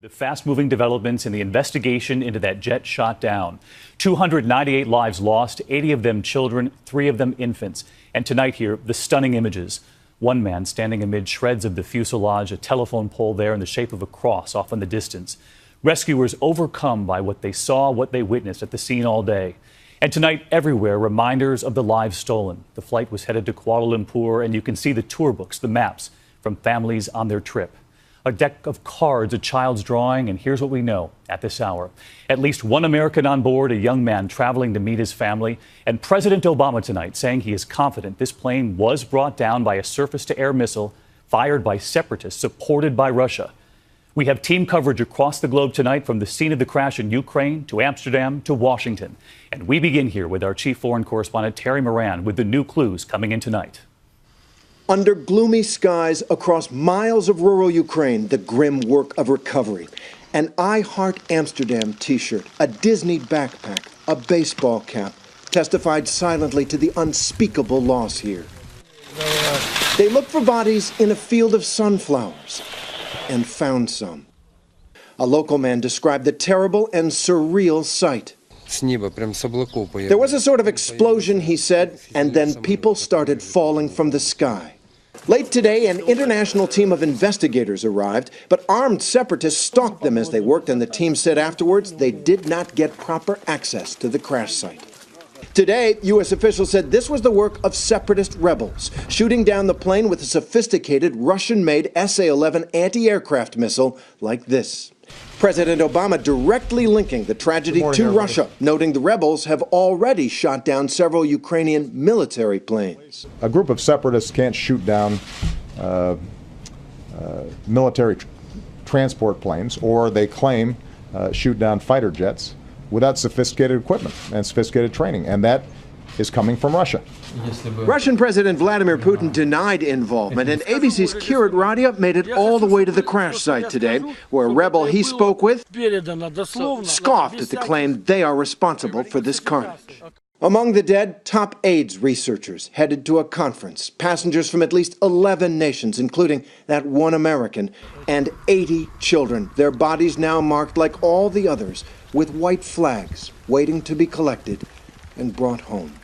The fast-moving developments in the investigation into that jet shot down. 298 lives lost, 80 of them children, 3 of them infants. And tonight here, the stunning images. One man standing amid shreds of the fuselage, a telephone pole there in the shape of a cross off in the distance. Rescuers overcome by what they saw, what they witnessed at the scene all day. And tonight, everywhere, reminders of the lives stolen. The flight was headed to Kuala Lumpur, and you can see the tour books, the maps from families on their trip. A deck of cards, a child's drawing, and here's what we know at this hour. At least one American on board, a young man traveling to meet his family, and President Obama tonight saying he is confident this plane was brought down by a surface-to-air missile fired by separatists supported by Russia. We have team coverage across the globe tonight from the scene of the crash in Ukraine to Amsterdam to Washington. And we begin here with our chief foreign correspondent, Terry Moran, with the new clues coming in tonight. Under gloomy skies across miles of rural Ukraine, the grim work of recovery. An I Heart Amsterdam t-shirt, a Disney backpack, a baseball cap testified silently to the unspeakable loss here. They looked for bodies in a field of sunflowers and found some. A local man described the terrible and surreal sight. There was a sort of explosion, he said, and then people started falling from the sky. Late today, an international team of investigators arrived, but armed separatists stalked them as they worked, and the team said afterwards they did not get proper access to the crash site. Today, U.S. officials said this was the work of separatist rebels, shooting down the plane with a sophisticated Russian-made SA-11 anti-aircraft missile like this. President Obama directly linking the tragedy to Russia, noting the rebels have already shot down several Ukrainian military planes. A group of separatists can't shoot down military transport planes, or they claim shoot down fighter jets without sophisticated equipment and sophisticated training, and that is coming from Russia. Russian President Vladimir Putin denied involvement, and ABC's Kirat Radia made it all the way to the crash site today, where a rebel he spoke with scoffed at the claim they are responsible for this carnage. Among the dead, top AIDS researchers headed to a conference, passengers from at least 11 nations, including that one American, and 80 children, their bodies now marked like all the others, with white flags waiting to be collected and brought home.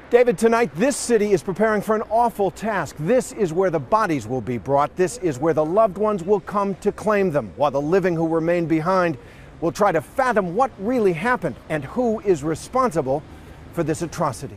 David, tonight this city is preparing for an awful task. This is where the bodies will be brought. This is where the loved ones will come to claim them, while the living who remain behind will try to fathom what really happened and who is responsible for this atrocity.